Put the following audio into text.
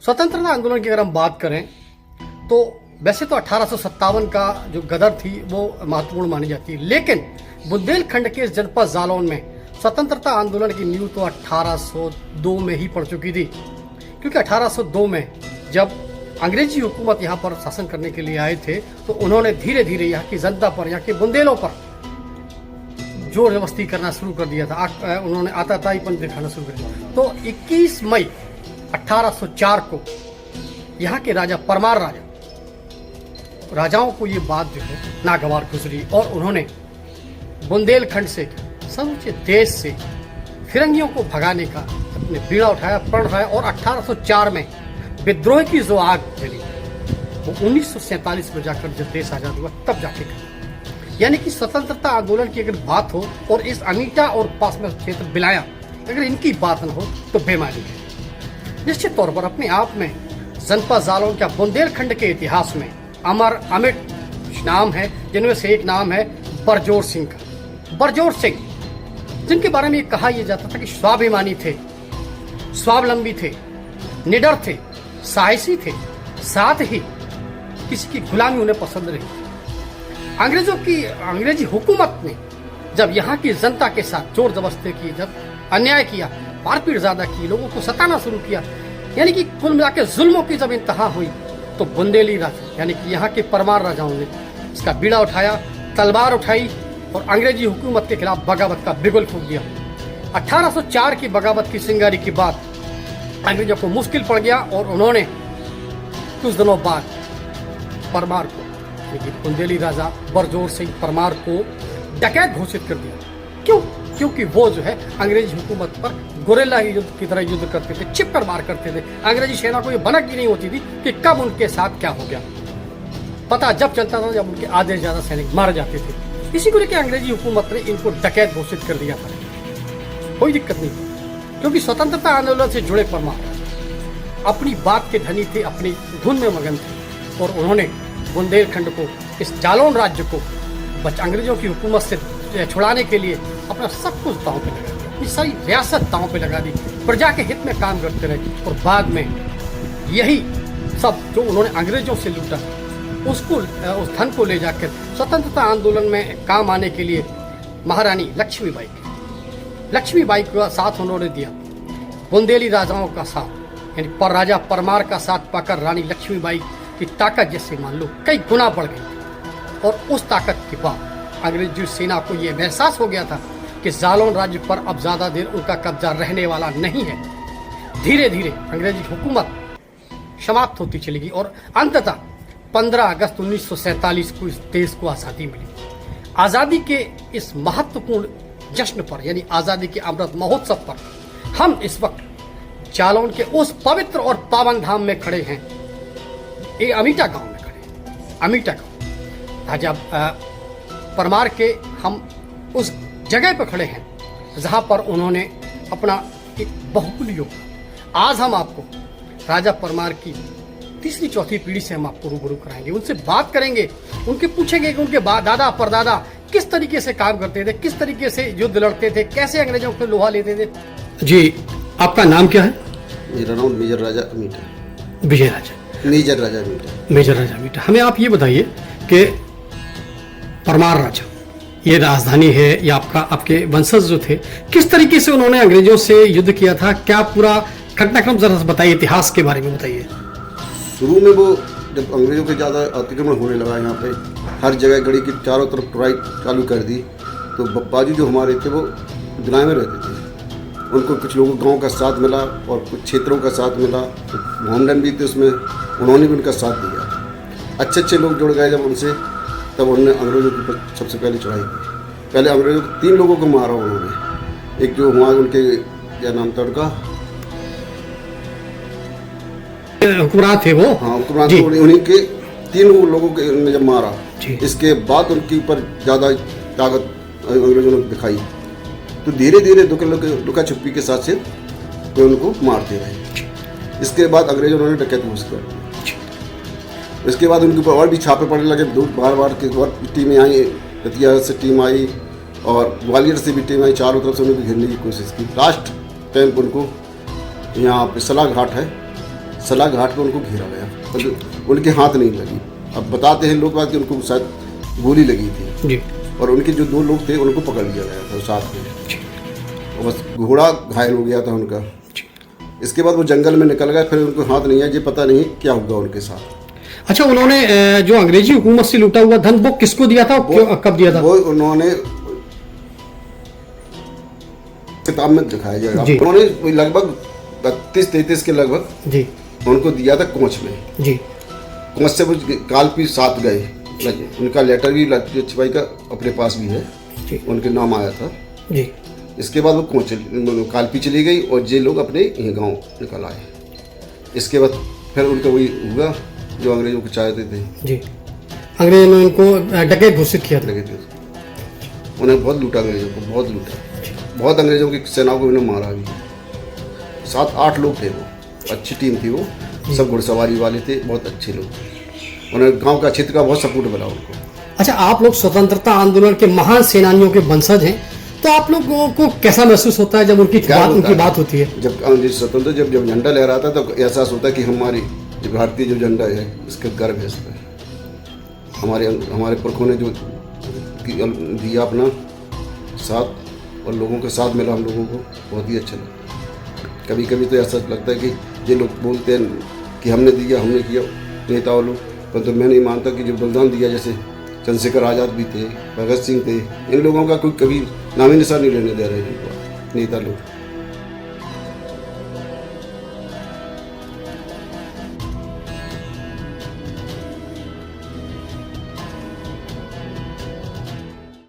स्वतंत्रता आंदोलन की अगर हम बात करें तो वैसे तो 1857 का जो गदर थी वो महत्वपूर्ण मानी जाती है, लेकिन बुंदेलखंड के जनपद जालौन में स्वतंत्रता आंदोलन की नींव तो 1802 में ही पड़ चुकी थी, क्योंकि 1802 में जब अंग्रेजी हुकूमत यहाँ पर शासन करने के लिए आए थे तो उन्होंने धीरे धीरे यहाँ की जनता पर, यहाँ के बुंदेलों पर जोर जबरदस्ती करना शुरू कर दिया था। उन्होंने आताताईपन दिखाना शुरू कर दिया। तो 21 मई 1804 को यहाँ के राजा परमार राजाओं को ये बात जो है नागवार गुजरी और उन्होंने बुंदेलखंड से समूचे देश से फिरंगियों को भगाने का अपने बीड़ा उठाया, प्रण उठाया और 1804 में विद्रोह की जो आग जली वो 1947 में जाकर जब देश आजाद हुआ तब जाके यानी कि स्वतंत्रता आंदोलन की अगर बात हो और इस अनीटा और पास में क्षेत्र बिलाया अगर इनकी बात न हो तो बेमानी है। निश्चित तौर पर अपने आप में जनपद जालौन का बुंदेलखंड के इतिहास में अमर अमिट नाम है, जिनमें से एक नाम है बरजोर सिंह का। बरजोर सिंह जिनके बारे में कहा यह जाता था कि स्वाभिमानी थे, स्वावलंबी थे, निडर थे, साहसी थे, साथ ही किसी की गुलामी उन्हें पसंद नहीं। अंग्रेजी हुकूमत ने जब यहाँ की जनता के साथ जोर जबरदस्ती की, जब अन्याय किया, मारपीट ज्यादा की, लोगों को सताना शुरू किया, यानी कि कुल मिलाकर जुल्मों की जब इंतहा हुई तो बुंदेली राजा यानी कि यहाँ के परमार राजाओं ने इसका बीड़ा उठाया, तलवार उठाई और अंग्रेजी हुकूमत के खिलाफ बगावत का बिगुल फूंक दिया। 1804 की बगावत की चिंगारी की बात अंग्रेजों को मुश्किल पड़ गया और उन्होंने कुछ दिनों बाद परमार को, बुंदेली राजा बरजोर सिंह परमार को डकैत घोषित कर दिया। क्यों? क्योंकि वो जो है अंग्रेजी हुकूमत पर गोरेला युद्ध की तरह युद्ध करते थे, छिप कर मार करते थे। अंग्रेजी सेना को ये भनक भी नहीं होती थी कि कब उनके साथ क्या हो गया। पता जब चलता था जब उनके आधे से ज्यादा सैनिक मारे जाते थे। इसी को लेकर अंग्रेजी हुकूमत ने इनको डकैत घोषित कर दिया था। कोई दिक्कत नहीं, क्योंकि स्वतंत्रता आंदोलन से जुड़े परमार अपनी बात के धनी थे, अपनी धुन में मगन थे और उन्होंने बुंदेलखंड को, इस जालौन राज्य को अंग्रेजों की हुकूमत से छुड़ाने के लिए अपना सब कुछ दांव पे लगा दिया, अपनी सारी रियासत दांव पे लगा दी, प्रजा के हित में काम करते रहे और बाद में यही सब जो उन्होंने अंग्रेजों से लूटा उसको, उस धन को ले जाकर स्वतंत्रता आंदोलन में काम आने के लिए महारानी लक्ष्मीबाई का साथ उन्होंने दिया। बुंदेली राजाओं का साथ यानी पर राजा परमार का साथ पाकर रानी लक्ष्मीबाई की ताकत जैसे मान लो कई गुना बढ़ गई और उस ताकत के बाद अंग्रेजी सेना को यह एहसास हो गया था कि जालौन राज्य पर अब ज्यादा देर उनका कब्जा रहने वाला नहीं है। धीरे धीरे अंग्रेजी हुकूमत समाप्त होती चलेगी और अंततः 15 अगस्त 1947 को इस देश को आज़ादी मिली। आज़ादी के इस महत्वपूर्ण जश्न पर यानी आज़ादी के अमृत महोत्सव पर हम इस वक्त जालौन के उस पवित्र और पावन धाम में खड़े हैं, ये अमीटा गांव में खड़े हैं। अमीटा गांव राजा परमार के हम उस जगह पर खड़े हैं जहां पर उन्होंने अपना एक बहुमूल्य योगदान, आज हम आपको राजा परमार की तीसरी चौथी पीढ़ी से हम आपको रूबरू कराएंगे, उनसे बात करेंगे, उनके पूछेंगे कि उनके दादा परदादा किस तरीके से काम करते थे, किस तरीके से युद्ध लड़ते थे, कैसे अंग्रेजों को लोहा लेते थे। जी, आपका नाम क्या है? मेरा नाम मेजर राजा अमीटा। विजय राजा, मेजर राजा अमीटा। मेजर राजा अमीटा। हमें आप ये बताइए कि परमार राजा ये राजधानी है या आपके वंशज जो थे किस तरीके से उन्होंने अंग्रेजों से युद्ध किया था, क्या पूरा घटनाक्रम जरा बताइए, इतिहास के बारे में बताइए। शुरू में वो जब अंग्रेजों के ज़्यादा अतिक्रमण होने लगा, यहाँ पे हर जगह गढ़ी की चारों तरफ टुराई चालू कर दी, तो बाजू जो हमारे थे वो दिनाए में रहते थे। उनको कुछ लोगों गांव का साथ मिला और कुछ क्षेत्रों का साथ मिला, मोहम्मदन भी थे उसमें, उन्होंने भी उनका साथ दिया। अच्छे लोग जुड़ गए जब उनसे, तब उन्होंने अंग्रेजों के ऊपर सबसे पहले चढ़ाई की। पहले अंग्रेजों 3 लोगों को मारा उन्होंने। एक जो वहाँ उनके क्या नाम था उनका, हुक्मरान थे वो, हाँ हुक्मरान थे, उन्हीं के 3 लोगों के उन्होंने जब मारा, इसके बाद उनके ऊपर ज़्यादा ताकत अंग्रेजों ने दिखाई, तो धीरे धीरे लुका छुपी के साथ से तो उनको मारते रहे। इसके बाद अंग्रेजों ने डकैत घोषित कर दिया। इसके बाद उनके ऊपर और भी छापे पड़ने लगे, बार के बाद टीमें आई, रतिया से टीम आई और ग्वालियर से भी टीम आई, चारों तरफ से उन्होंने घेरने की कोशिश की। लास्ट टाइम उनको यहाँ पे सलाह घाट है, सलाह घाट पर उनको घेरा गया, पर उनके हाथ नहीं लगी। अब बताते हैं लोग बात कि उनको शायद गोली लगी थी जी। और उनके जो 2 लोग थे उनको पकड़ लिया गया था साथ में, और बस घोड़ा घायल हो गया था उनका। इसके बाद वो जंगल में निकल गए, फिर उनको हाथ नहीं है, ये पता नहीं क्या हुआ उनके साथ। अच्छा, उन्होंने जो अंग्रेजी हुकूमत से लूटा हुआ धन वो किसको दिया था, कब दिया था? वो उन्होंने किताब में दिखाया जाएगा, उन्होंने लगभग 32-33 के लगभग जी उनको दिया था कोच में। जी। कोच से वो कालपी साथ गए, उनका लेटर भी लक्ष्मीबाई का अपने पास भी है जी। उनके नाम आया था जी। इसके बाद वो कोच कालपी चली गई और ये लोग अपने यहाँ गांव निकल आए। इसके बाद फिर उनका वही हुआ जो अंग्रेजों को चाहते थे जी। अंग्रेजों ने उनको डकैत घोषित किया था। लगे थे, उन्हें बहुत लूटा, अंग्रेजों को बहुत लूटा, बहुत अंग्रेजों की सेनाओं को उन्हें मारा भी। 7-8 लोग थे, वो अच्छी टीम थी, वो सब घुड़सवारी वाले थे, बहुत अच्छे लोग। उन्हें गांव का क्षेत्र का बहुत सपोर्ट मिला उनको। अच्छा, आप लोग स्वतंत्रता आंदोलन के महान सेनानियों के वंशज हैं, तो आप लोगों को कैसा महसूस होता है जब उनकी बात होती है? जब स्वतंत्र जब झंडा लहराता तो एहसास होता है कि हमारी जो भारतीय जो झंडा है इसका गर्व है, इस पर हमारे पुरखों ने जो दिया अपना साथ और लोगों के साथ मिला हम लोगों को, बहुत ही अच्छा लगा। कभी कभी तो ऐसा लगता है कि ये लोग बोलते हैं कि हमने दिया, हमने किया, नेताओं लोग, परंतु मैं नहीं मानता कि जो बलिदान दिया, जैसे चंद्रशेखर आज़ाद भी थे, भगत सिंह थे, इन लोगों का कोई कभी नामी निशान नहीं लेने दे रहे नेता लोग।